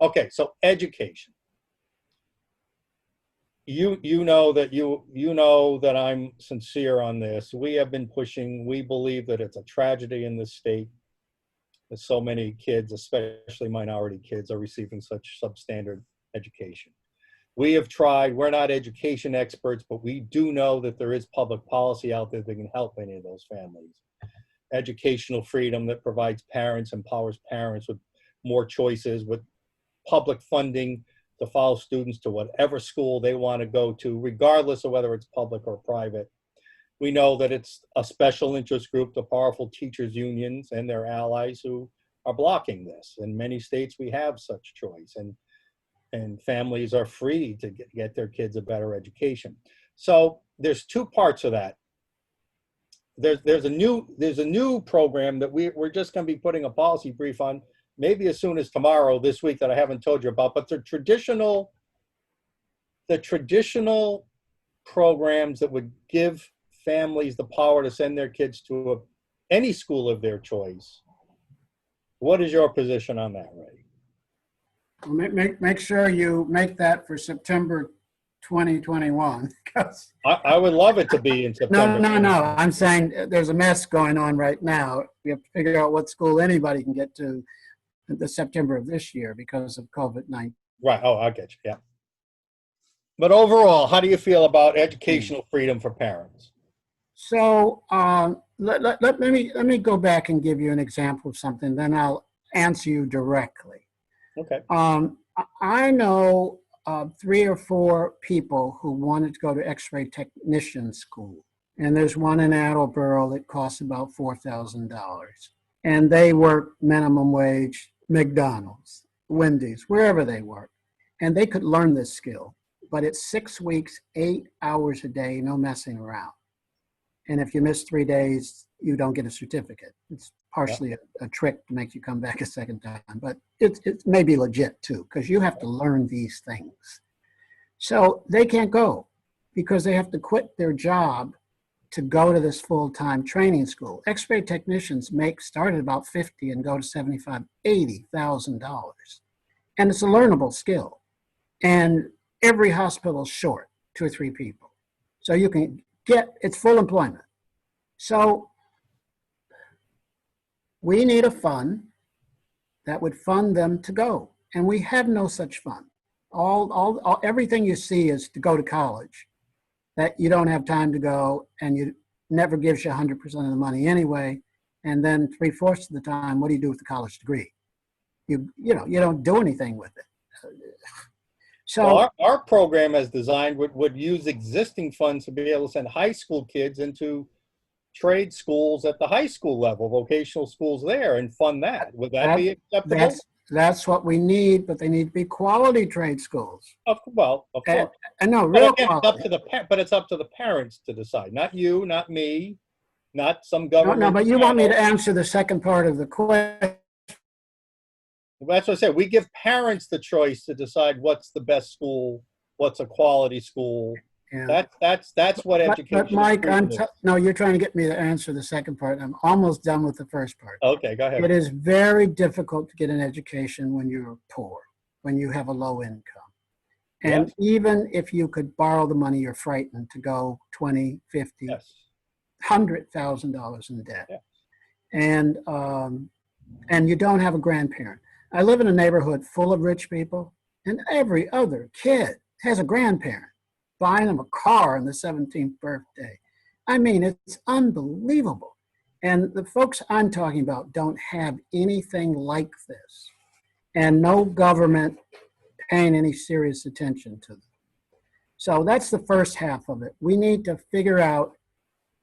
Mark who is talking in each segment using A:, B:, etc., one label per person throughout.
A: Okay, so education. You know that you know that I'm sincere on this. We have been pushing. We believe that it's a tragedy in this state that so many kids, especially minority kids, are receiving such substandard education. We have tried. We're not education experts, but we do know that there is public policy out there that can help any of those families. Educational freedom that provides parents, empowers parents with more choices, with public funding to follow students to whatever school they want to go to, regardless of whether it's public or private. We know that it's a special interest group, the powerful teachers unions and their allies, who are blocking this. In many states, we have such choice, and families are free to get their kids a better education. So there's two parts of that. There's a new program that we're just going to be putting a policy brief on, maybe as soon as tomorrow, this week, that I haven't told you about. But the traditional programs that would give families the power to send their kids to any school of their choice. What is your position on that, Ray?
B: Make sure you make that for September 2021.
A: I would love it to be in September.
B: No. I'm saying there's a mess going on right now. We have to figure out what school anybody can get to the September of this year because of COVID-19.
A: Right. Oh, I get you. Yeah. But overall, how do you feel about educational freedom for parents?
B: So let me go back and give you an example of something. Then I'll answer you directly.
A: Okay.
B: I know 3 or 4 people who wanted to go to X-ray technician school, and there's one in Attleboro that costs about $4,000, and they work minimum wage, McDonald's, Wendy's, wherever they work, and they could learn this skill. But it's 6 weeks, 8 hours a day, no messing around. And if you miss 3 days, you don't get a certificate. It's partially a trick to make you come back a second time, but it may be legit too, because you have to learn these things. So they can't go because they have to quit their job to go to this full-time training school. X-ray technicians start at about $50 and go to $75,000, $80,000. And it's a learnable skill. And every hospital is short 2 or 3 people. So you can it's full employment. So we need a fund that would fund them to go. And we have no such fund. Everything you see is to go to college, that you don't have time to go, and you never gives you 100% of the money anyway. And then 3/4 of the time, what do you do with the college degree? You don't do anything with it. So
A: well, our program as designed would use existing funds to be able to send high school kids into trade schools at the high school level, vocational schools there, and fund that. Would that be acceptable?
B: That's what we need, but they need to be quality trade schools.
A: Of course.
B: And no, real
A: again,
B: quality.
A: But it's up to the parents to decide, not you, not me, not some government.
B: No, but you want me to answer the second part of the question.
A: That's what I said. We give parents the choice to decide what's the best school, what's a quality school. Yeah. That's what education.
B: But Mike, no, you're trying to get me to answer the second part. I'm almost done with the first part.
A: Okay, go ahead.
B: It is very difficult to get an education when you're poor, when you have a low income. And even if you could borrow the money, you're frightened to go 20, 50, $100,000 in debt. Yes. And you don't have a grandparent. I live in a neighborhood full of rich people, and every other kid has a grandparent buying them a car on the 17th birthday. I mean, it's unbelievable. And the folks I'm talking about don't have anything like this, and no government paying any serious attention to them. So that's the first half of it. We need to figure out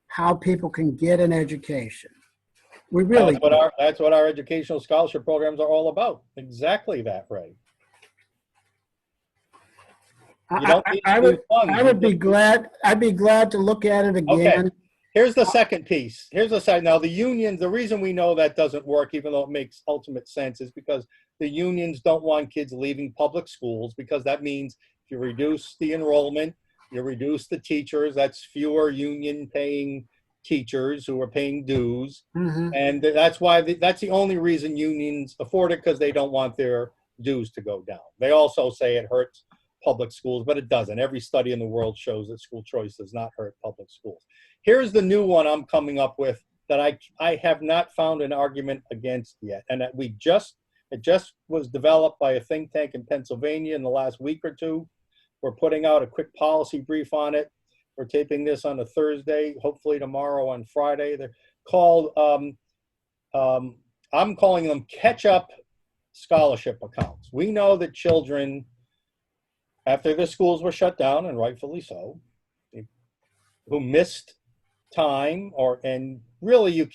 B: how people can get an education. We really
A: that's what our educational scholarship programs are all about. Exactly that, Ray.
B: I'd be glad to look at it again.
A: Okay. Here's the second piece. Here's the side. Now the unions, the reason we know that doesn't work, even though it makes ultimate sense, is because the unions don't want kids leaving public schools, because that means if you reduce the enrollment, you reduce the teachers, that's fewer union paying teachers who are paying dues. Mm-hmm. And that's why that's the only reason unions afford it, because they don't want their dues to go down. They also say it hurts public schools, but it doesn't. Every study in the world shows that school choice does not hurt public schools. Here's the new one I'm coming up with that I have not found an argument against yet, and that it just was developed by a think tank in Pennsylvania in the last week or two. We're putting out a quick policy brief on it. We're taping this on a Thursday, hopefully tomorrow on Friday. They're called, I'm calling them catch-up scholarship accounts. We know that children, after their schools were shut down, and rightfully so, who missed time and really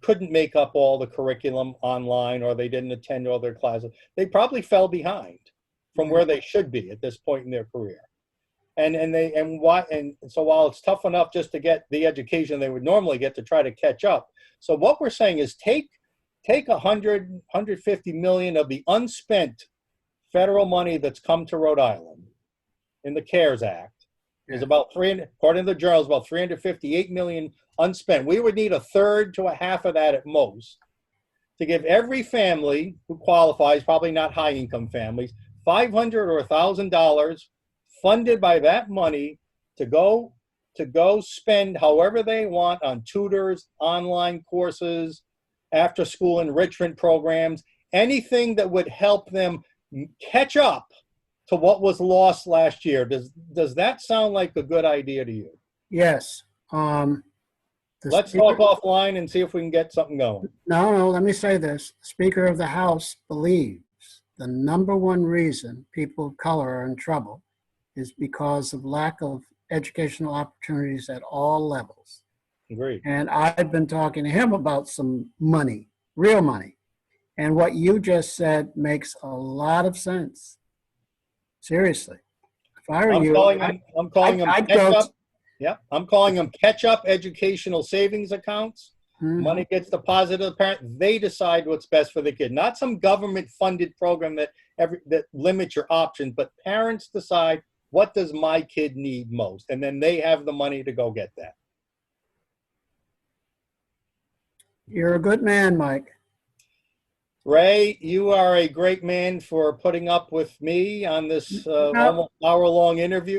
A: couldn't make up all the curriculum online, or they didn't attend all their classes, they probably fell behind from where they should be at this point in their career. And so while it's tough enough just to get the education they would normally get to try to catch up, so what we're saying is take 150 million of the unspent federal money that's come to Rhode Island in the CARES Act. Is about according to the journal, about 358 million unspent. We would need a third to a half of that at most to give every family who qualifies, probably not high income families, $500 or $1,000 funded by that money to go spend however they want on tutors, online courses, after school enrichment programs, anything that would help them catch up to what was lost last year. Does that sound like a good idea to you?
B: Yes.
A: Let's talk offline and see if we can get something going.
B: No, let me say this. The Speaker of the House believes the number one reason people of color are in trouble is because of lack of educational opportunities at all levels.
A: Agreed.
B: And I've been talking to him about some money, real money. And what you just said makes a lot of sense. Seriously. If I were you,
A: I'm calling them catch-up. Yeah, I'm calling them catch-up educational savings accounts. Mm-hmm. Money gets deposited to the parent. They decide what's best for the kid. Not some government-funded program that limits your options, but parents decide, what does my kid need most? And then they have the money to go get that.
B: You're a good man, Mike.
A: Ray, you are a great man for putting up with me on this almost hour-long interview.